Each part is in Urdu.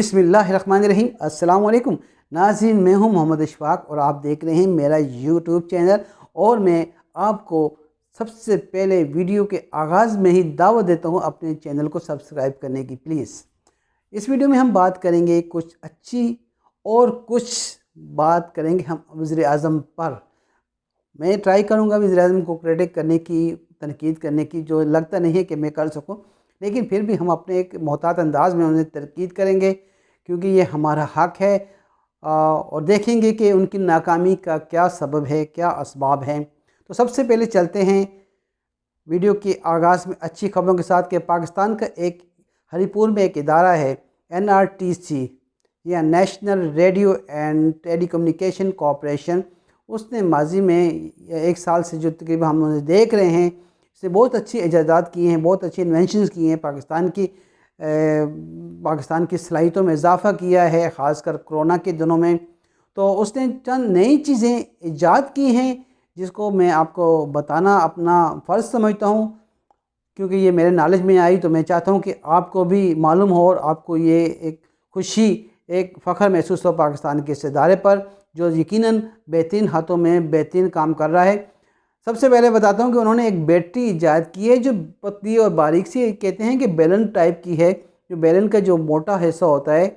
بسم اللہ الرحمن الرحیم۔ السلام علیکم ناظرین، میں ہوں محمد اشفاق اور آپ دیکھ رہے ہیں میرا یوٹیوب چینل، اور میں آپ کو سب سے پہلے ویڈیو کے آغاز میں ہی دعوت دیتا ہوں اپنے چینل کو سبسکرائب کرنے کی پلیز۔ اس ویڈیو میں ہم بات کریں گے کچھ اچھی اور کچھ بات کریں گے ہم وزیر اعظم پر۔ میں ٹرائی کروں گا وزیر اعظم کو کریٹک کرنے کی، تنقید کرنے کی، جو لگتا نہیں ہے کہ میں کر سکوں، لیکن پھر بھی ہم اپنے ایک محتاط انداز میں انہیں تنقید کریں گے کیونکہ یہ ہمارا حق ہے، اور دیکھیں گے کہ ان کی ناکامی کا کیا سبب ہے، کیا اسباب ہیں۔ تو سب سے پہلے چلتے ہیں ویڈیو کے آغاز میں اچھی خبروں کے ساتھ کہ پاکستان کا ایک ہری پور میں ایک ادارہ ہے NRTC یا national radio and telecommunication corporation. اس نے ماضی میں 1 سال سے جو تقریباً ہم انہیں دیکھ رہے ہیں، اس نے بہت اچھی ایجادات کی ہیں، بہت اچھی انوینشنز کی ہیں، پاکستان کی صلاحیتوں میں اضافہ کیا ہے، خاص کر کرونا کے دنوں میں۔ تو اس نے چند نئی چیزیں ایجاد کی ہیں جس کو میں آپ کو بتانا اپنا فرض سمجھتا ہوں، کیونکہ یہ میرے نالج میں آئی تو میں چاہتا ہوں کہ آپ کو بھی معلوم ہو اور آپ کو یہ ایک خوشی، ایک فخر محسوس ہو پاکستان کے اس ادارے پر جو یقیناً بہترین ہاتھوں میں بہترین کام کر رہا ہے۔ سب سے پہلے بتاتا ہوں کہ انہوں نے ایک بیٹری ایجاد کی ہے جو پتلی اور باریک سی، کہتے ہیں کہ بیلن ٹائپ کی ہے، جو بیلن کا جو موٹا حصہ ہوتا ہے،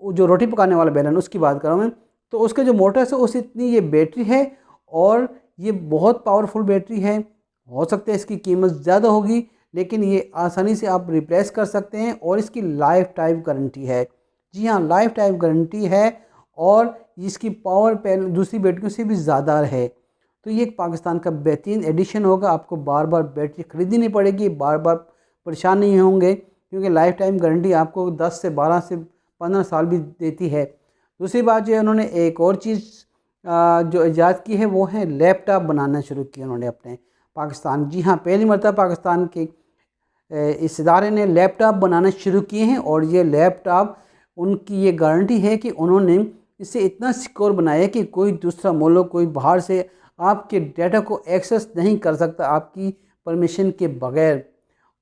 جو روٹی پکانے والا بیلن، اس کی بات کر رہا ہوں میں، تو اس کا جو موٹا حصہ اس اتنی یہ بیٹری ہے، اور یہ بہت پاورفل بیٹری ہے۔ ہو سکتا ہے اس کی قیمت زیادہ ہوگی، لیکن یہ آسانی سے آپ ریپلیس کر سکتے ہیں، اور اس کی لائف ٹائم گارنٹی ہے۔ جی ہاں، لائف ٹائم گارنٹی ہے، اور اس کی پاور دوسری بیٹریوں سے بھی زیادہ ہے۔ تو یہ ایک پاکستان کا بہترین ایڈیشن ہوگا، آپ کو بار بار بیٹری خریدنی نہیں پڑے گی، بار بار پریشان نہیں ہوں گے، کیونکہ لائف ٹائم گارنٹی آپ کو 10 سے 12 سے 15 سال بھی دیتی ہے۔ دوسری بات جو ہے، انہوں نے ایک اور چیز جو ایجاد کی ہے وہ ہے لیپ ٹاپ بنانا شروع کیا انہوں نے اپنے پاکستان۔ جی ہاں، پہلی مرتبہ پاکستان کے اس ادارے نے لیپ ٹاپ بنانا شروع کیے ہیں، اور یہ لیپ ٹاپ ان کی یہ گارنٹی ہے کہ انہوں نے اسے اتنا سیکور بنایا کہ کوئی دوسرا ملک، کوئی باہر سے آپ کے ڈیٹا کو ایکسس نہیں کر سکتا آپ کی پرمیشن کے بغیر۔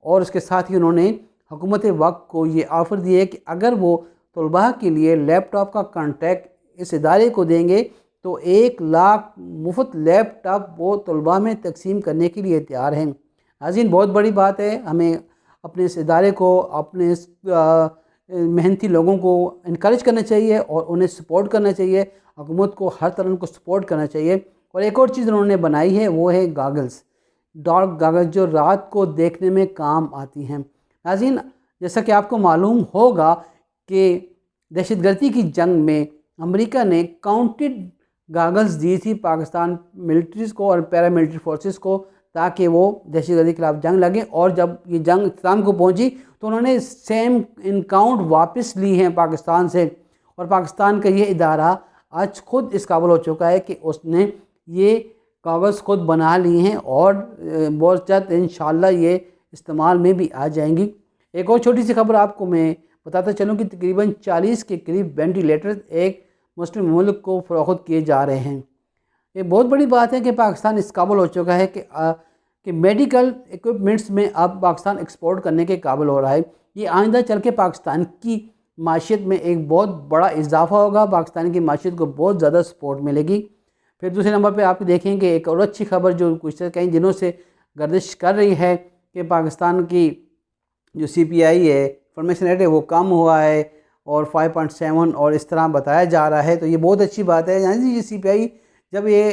اور اس کے ساتھ ہی انہوں نے حکومت وقت کو یہ آفر دی ہے کہ اگر وہ طلباء کے لیے لیپ ٹاپ کا کانٹریکٹ اس ادارے کو دیں گے تو 1 لاکھ مفت لیپ ٹاپ وہ طلباء میں تقسیم کرنے کے لیے تیار ہیں۔ ناظرین، بہت بڑی بات ہے، ہمیں اپنے اس ادارے کو، اپنے اس محنتی لوگوں کو انکریج کرنا چاہیے اور انہیں سپورٹ کرنا چاہیے، حکومت کو ہر طرح ان کو سپورٹ کرنا چاہیے۔ اور ایک اور چیز انہوں نے بنائی ہے وہ ہے گاگلز، ڈارک گاگلز، جو رات کو دیکھنے میں کام آتی ہیں۔ ناظرین، جیسا کہ آپ کو معلوم ہوگا کہ دہشت گردی کی جنگ میں امریکہ نے کاؤنٹڈ گاگلز دی تھی پاکستان ملٹریز کو اور پیراملٹری فورسز کو، تاکہ وہ دہشت گردی کے خلاف جنگ لگیں، اور جب یہ جنگ اختتام کو پہنچی تو انہوں نے سیم انکاؤنٹ واپس لی ہیں پاکستان سے، اور پاکستان کا یہ ادارہ آج خود اس قابل ہو چکا ہے کہ اس نے یہ کاغذ خود بنا لی ہیں، اور بہت جلد انشاءاللہ یہ استعمال میں بھی آ جائیں گی۔ ایک اور چھوٹی سی خبر آپ کو میں بتاتا چلوں کہ تقریباً 40 کے قریب وینٹیلیٹر ایک مسلم ملک کو فروخت کیے جا رہے ہیں۔ یہ بہت بڑی بات ہے کہ پاکستان اس قابل ہو چکا ہے کہ میڈیکل ایکوپمنٹس میں اب پاکستان ایکسپورٹ کرنے کے قابل ہو رہا ہے۔ یہ آئندہ چل کے پاکستان کی معیشت میں ایک بہت بڑا اضافہ ہوگا، پاکستان کی معیشت کو بہت زیادہ سپورٹ ملے گی۔ پھر دوسرے نمبر پہ آپ دیکھیں کہ ایک اور اچھی خبر جو کچھ کئی دنوں سے گردش کر رہی ہے کہ پاکستان کی جو CPI ہے، انفارمیشن ریٹ ہے، وہ کم ہوا ہے، اور 5.7 اور اس طرح بتایا جا رہا ہے۔ تو یہ بہت اچھی بات ہے۔ یعنی یہ CPI جب یہ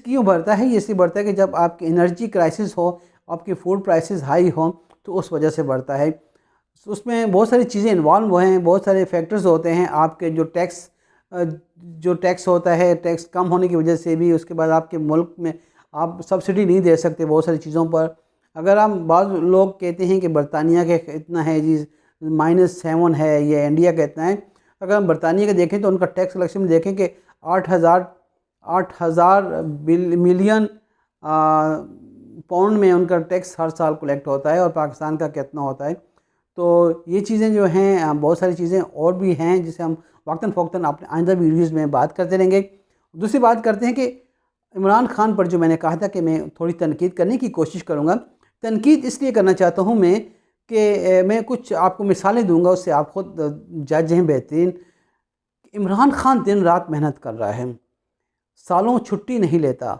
کیوں بڑھتا ہے؟ یہ اس لیے بڑھتا ہے کہ جب آپ کی انرجی کرائسس ہو، آپ کی فوڈ پرائسز ہائی ہوں، تو اس وجہ سے بڑھتا ہے۔ اس میں بہت ساری چیزیں انوالو ہیں، بہت سارے فیکٹرز ہوتے ہیں، آپ کے جو ٹیکس ہوتا ہے، ٹیکس کم ہونے کی وجہ سے بھی، اس کے بعد آپ کے ملک میں آپ سبسڈی نہیں دے سکتے بہت ساری چیزوں پر۔ اگر ہم بعض لوگ کہتے ہیں کہ برطانیہ کے اتنا ہے جی -7 ہے، یا انڈیا کا اتنا ہے، اگر ہم برطانیہ کا دیکھیں تو ان کا ٹیکس کلیکشن دیکھیں کہ 8,000 ملین پاؤنڈ میں ان کا ٹیکس ہر سال کلیکٹ ہوتا ہے، اور پاکستان کا کتنا ہوتا ہے۔ تو یہ چیزیں جو ہیں، بہت ساری چیزیں اور بھی ہیں جسے ہم وقتاً فوقتاً اپنے آئندہ ویڈیوز میں بات کرتے رہیں گے۔ دوسری بات کرتے ہیں کہ عمران خان پر جو میں نے کہا تھا کہ میں تھوڑی تنقید کرنے کی کوشش کروں گا۔ تنقید اس لیے کرنا چاہتا ہوں میں کہ میں کچھ آپ کو مثالیں دوں گا، اس سے آپ خود جج ہیں بہترین۔ عمران خان دن رات محنت کر رہا ہے، سالوں چھٹی نہیں لیتا،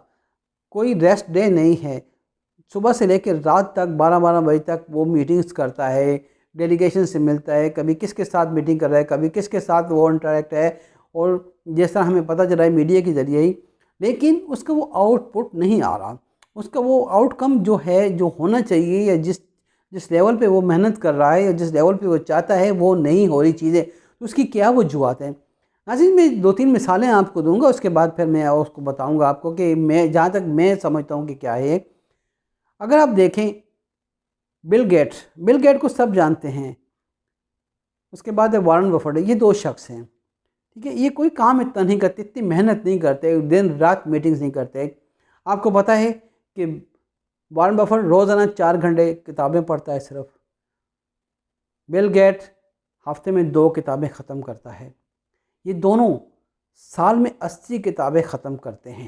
کوئی ریسٹ ڈے نہیں ہے، صبح سے لے کے رات تک 12 بجے تک وہ میٹنگز کرتا ہے، ڈیلیگیشن سے ملتا ہے، کبھی کس کے ساتھ میٹنگ کر رہا ہے، کبھی کس کے ساتھ وہ انٹریکٹ ہے، اور جس طرح ہمیں پتہ چلا ہے میڈیا کے ذریعے ہی، لیکن اس کا وہ آؤٹ پٹ نہیں آ رہا، اس کا وہ آؤٹ کم جو ہے، جو ہونا چاہیے، یا جس لیول پہ وہ محنت کر رہا ہے یا جس لیول پہ وہ چاہتا ہے، وہ نہیں ہو رہی چیزیں، تو اس کی کیا وجوہات ہیں؟ ناظرین، میں 2-3 مثالیں آپ کو دوں گا، اس کے بعد پھر میں اس کو بتاؤں گا آپ کو کہ میں جہاں تک میں سمجھتا ہوں کہ کیا ہے۔ اگر آپ دیکھیں بل گیٹ کو سب جانتے ہیں، اس کے بعد ہے وارن بفٹ، یہ 2 شخص ہیں، ٹھیک ہے، یہ کوئی کام اتنا نہیں کرتے، اتنی محنت نہیں کرتے، دن رات میٹنگز نہیں کرتے۔ آپ کو پتہ ہے کہ وارن بفٹ روزانہ 4 گھنٹے کتابیں پڑھتا ہے صرف، بل گیٹ ہفتے میں 2 کتابیں ختم کرتا ہے، یہ دونوں سال میں 80 کتابیں ختم کرتے ہیں،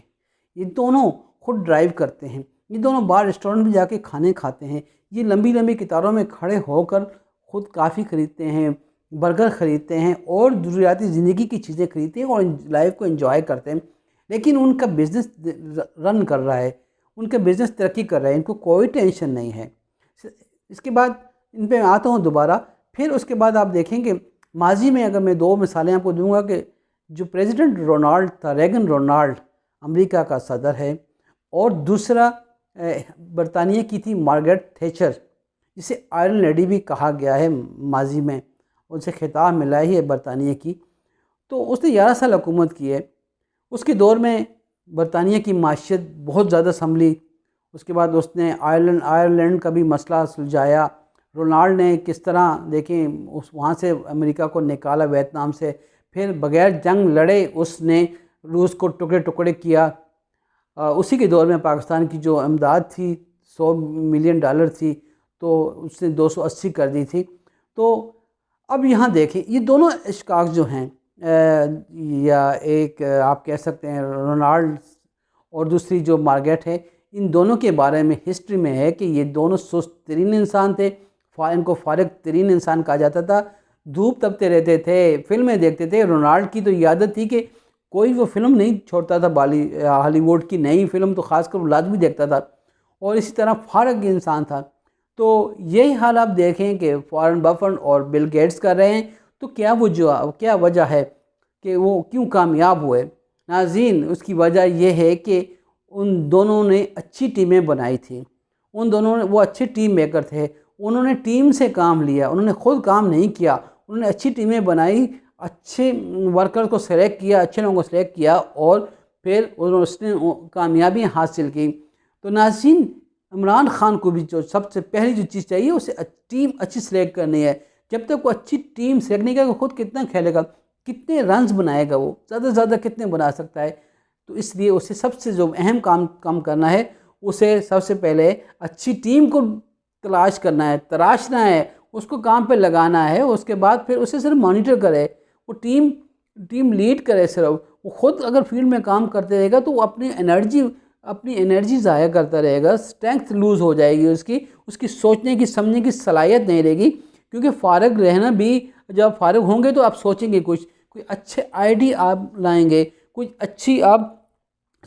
یہ دونوں خود ڈرائیو کرتے ہیں، یہ دونوں باہر ریسٹورنٹ میں جا کے کھانے کھاتے ہیں، یہ لمبی لمبی قطاروں میں کھڑے ہو کر خود کافی خریدتے ہیں، برگر خریدتے ہیں، اور ضروریاتی زندگی کی چیزیں خریدتے ہیں، اور لائف کو انجوائے کرتے ہیں، لیکن ان کا بزنس رن کر رہا ہے، ان کا بزنس ترقی کر رہا ہے، ان کو کوئی ٹینشن نہیں ہے۔ اس کے بعد ان پہ آتا ہوں دوبارہ، پھر اس کے بعد آپ دیکھیں کہ ماضی میں اگر میں 2 مثالیں آپ کو دوں گا کہ جو پریزیڈنٹ رونالڈ تھا، ریگن رونالڈ، امریکہ کا صدر ہے، اور دوسرا برطانیہ کی تھی مارگریٹ تھیچر، جسے آئرن لیڈی بھی کہا گیا ہے ماضی میں، ان سے خطاب ملا ہی ہے برطانیہ کی، تو اس نے 11 سال حکومت کی ہے۔ اس کے دور میں برطانیہ کی معیشت بہت زیادہ سنبھلی، اس کے بعد اس نے آئرلینڈ کا بھی مسئلہ سلجھایا۔ رونالڈ نے کس طرح دیکھیں وہاں سے امریکہ کو نکالا، ویتنام سے، پھر بغیر جنگ لڑے اس نے روس کو ٹکڑے ٹکڑے کیا۔ اسی کے دور میں پاکستان کی جو امداد تھی $100 ملین تھی، تو اس نے 280 کر دی تھی۔ تو اب یہاں دیکھیں یہ دونوں اشخاص جو ہیں، یا ایک آپ کہہ سکتے ہیں رونالڈ اور دوسری جو مارگریٹ ہے، ان دونوں کے بارے میں ہسٹری میں ہے کہ یہ دونوں سست ترین انسان تھے، ان کو فارغ ترین انسان کہا جاتا تھا، دھوپ تپتے رہتے تھے، فلمیں دیکھتے تھے۔ رونالڈ کی تو یہ عادت تھی کہ کوئی وہ فلم نہیں چھوڑتا تھا، ہالی ووڈ کی نئی فلم تو خاص کر وہ لازمی دیکھتا تھا، اور اسی طرح فارغ انسان تھا۔ تو یہی حال آپ دیکھیں کہ وارن بفٹ اور بل گیٹس کر رہے ہیں، تو کیا وجہ ہے کہ وہ کیوں کامیاب ہوئے؟ ناظرین، اس کی وجہ یہ ہے کہ ان دونوں نے اچھی ٹیمیں بنائی تھیں، ان دونوں نے، وہ اچھے ٹیم میکر تھے، انہوں نے ٹیم سے کام لیا، انہوں نے خود کام نہیں کیا، انہوں نے اچھی ٹیمیں بنائی، اچھے ورکر کو سلیکٹ کیا، اچھے لوگوں کو سلیکٹ کیا، اور پھر اس نے کامیابی حاصل کی۔ تو ناظرین، عمران خان کو بھی جو سب سے پہلی جو چیز چاہیے، اسے ٹیم اچھی سلیکٹ کرنی ہے۔ جب تک وہ اچھی ٹیم سلیکٹ نہیں کرے گا، خود کتنا کھیلے گا، کتنے رنز بنائے گا، وہ زیادہ سے زیادہ کتنے بنا سکتا ہے؟ تو اس لیے اسے سب سے جو اہم کام کرنا ہے، اسے سب سے پہلے اچھی ٹیم کو تلاش کرنا ہے، تراشنا ہے، اس کو کام پہ لگانا ہے، اس کے بعد پھر اسے صرف مانیٹر کرے، وہ ٹیم لیڈ کرے صرف، وہ خود اگر فیلڈ میں کام کرتے رہے گا تو وہ اپنی انرجی ضائع کرتا رہے گا، اسٹرینگتھ لوز ہو جائے گی، اس کی سوچنے کی سمجھنے کی صلاحیت نہیں رہے گی، کیونکہ فارغ رہنا بھی، جب فارغ ہوں گے تو آپ سوچیں گے، کوئی اچھے آئیڈیا آپ لائیں گے، کوئی اچھی آپ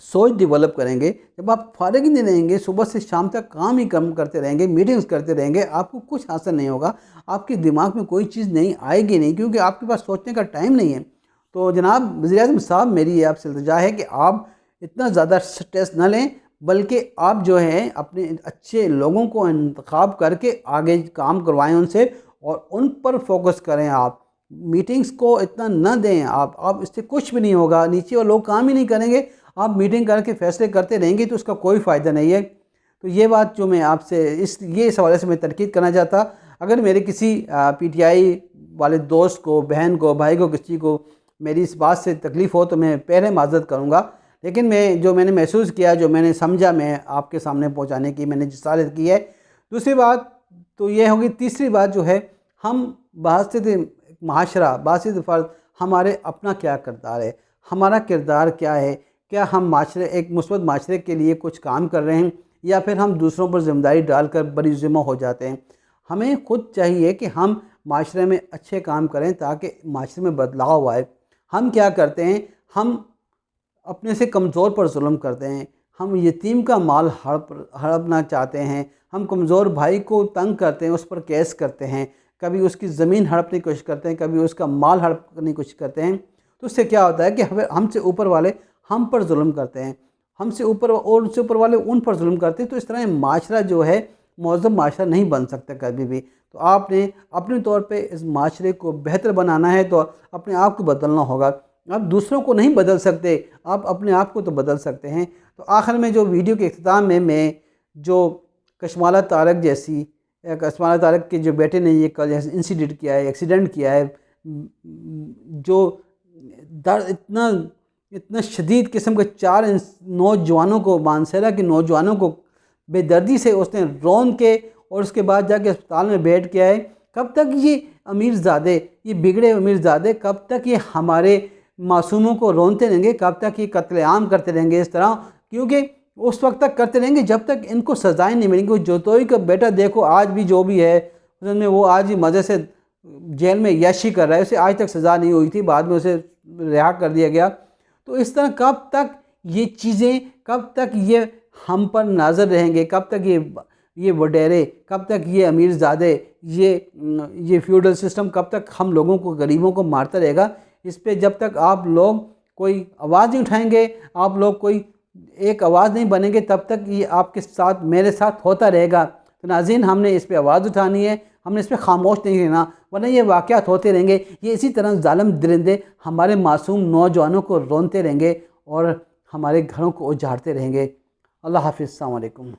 سوچ ڈیولپ کریں گے۔ جب آپ فارغ ہی نہیں رہیں گے، صبح سے شام تک کام ہی کم کرتے رہیں گے، میٹنگز کرتے رہیں گے، آپ کو کچھ حاصل نہیں ہوگا، آپ کے دماغ میں کوئی چیز نہیں آئے گی نہیں، کیونکہ آپ کے پاس سوچنے کا ٹائم نہیں ہے۔ تو جناب وزیر اعظم صاحب، میری آپ سے التجا ہے کہ آپ اتنا زیادہ سٹریس نہ لیں، بلکہ آپ جو ہے اپنے اچھے لوگوں کو انتخاب کر کے آگے کام کروائیں ان سے، اور ان پر فوکس کریں۔ آپ میٹنگز کو اتنا نہ دیں، آپ اس سے کچھ بھی نہیں ہوگا، نیچے وہ لوگ کام ہی نہیں کریں گے، آپ میٹنگ کر کے فیصلے کرتے رہیں گے تو اس کا کوئی فائدہ نہیں ہے۔ تو یہ بات جو میں آپ سے اس حوالے سے میں تنقید کرنا چاہتا، اگر میرے کسی پی ٹی آئی والے دوست کو، بہن کو، بھائی کو، کسی کو میری اس بات سے تکلیف ہو تو میں پہلے معذرت کروں گا، لیکن میں نے محسوس کیا، جو میں نے سمجھا، میں آپ کے سامنے پہنچانے کی میں نے جسارت کی ہے۔ دوسری بات تو یہ ہوگی، تیسری بات جو ہے، ہم بحث معاشرہ، بحث فرد، ہمارے اپنا کیا کردار ہے، ہمارا کردار کیا ہے؟ کیا ہم ایک مثبت معاشرے کے لیے کچھ کام کر رہے ہیں، یا پھر ہم دوسروں پر ذمہ داری ڈال کر بری ذمہ ہو جاتے ہیں؟ ہمیں خود چاہیے کہ ہم معاشرے میں اچھے کام کریں تاکہ معاشرے میں بدلاؤ آئے۔ ہم کیا کرتے ہیں، ہم اپنے سے کمزور پر ظلم کرتے ہیں، ہم یتیم کا مال ہڑپنا چاہتے ہیں، ہم کمزور بھائی کو تنگ کرتے ہیں، اس پر کیس کرتے ہیں، کبھی اس کی زمین ہڑپنے کی کوشش کرتے ہیں، کبھی اس کا مال ہڑپنے کی کوشش کرتے ہیں۔ تو اس سے کیا ہوتا ہے کہ ہم سے اوپر والے ہم پر ظلم کرتے ہیں، ہم سے اوپر اور ان سے اوپر والے ان پر ظلم کرتے ہیں۔ تو اس طرح معاشرہ جو ہے مہذب معاشرہ نہیں بن سکتا کبھی بھی۔ تو آپ نے اپنے طور پہ اس معاشرے کو بہتر بنانا ہے تو اپنے آپ کو بدلنا ہوگا۔ آپ دوسروں کو نہیں بدل سکتے، آپ اپنے آپ کو تو بدل سکتے ہیں۔ تو آخر میں جو ویڈیو کے اختتام میں جو کشمالہ طارق جیسی، کشمالہ طارق کے جو بیٹے نے یہ انسیڈنٹ کیا ہے، ایکسیڈنٹ کیا ہے، جو اتنا شدید قسم کے 4 نوجوانوں کو، مانسہرہ کے نوجوانوں کو بے دردی سے اس نے رون کے اور اس کے بعد جا کے اسپتال میں بیٹھ کے آئے۔ کب تک یہ امیر زادے، یہ بگڑے امیر زادے، کب تک یہ ہمارے معصوموں کو رونتے رہیں گے، کب تک یہ قتل عام کرتے رہیں گے اس طرح؟ کیونکہ اس وقت تک کرتے رہیں گے جب تک ان کو سزائیں نہیں ملیں گی۔ وہ جوتوئی کا بیٹا دیکھو آج بھی جو بھی ہے اس میں، وہ آج ہی مزے سے جیل میں عیاشی کر رہا ہے، اسے آج تک سزا نہیں ہوئی تھی، بعد میں اسے رہا کر دیا گیا۔ تو اس طرح کب تک یہ چیزیں، کب تک یہ ہم پر ناظر رہیں گے، کب تک یہ وڈیرے، کب تک یہ امیر زادے، یہ فیوڈل سسٹم کب تک ہم لوگوں کو، غریبوں کو مارتا رہے گا؟ اس پہ جب تک آپ لوگ کوئی آواز نہیں اٹھائیں گے، آپ لوگ کوئی ایک آواز نہیں بنیں گے، تب تک یہ آپ کے ساتھ، میرے ساتھ ہوتا رہے گا۔ تو ناظرین، ہم نے اس پہ آواز اٹھانی ہے، ہم نے اس پہ خاموش نہیں رہنا، ورنہ یہ واقعات ہوتے رہیں گے، یہ اسی طرح ظالم درندے ہمارے معصوم نوجوانوں کو رونتے رہیں گے اور ہمارے گھروں کو اجاڑتے رہیں گے۔ اللہ حافظ، السلام علیکم۔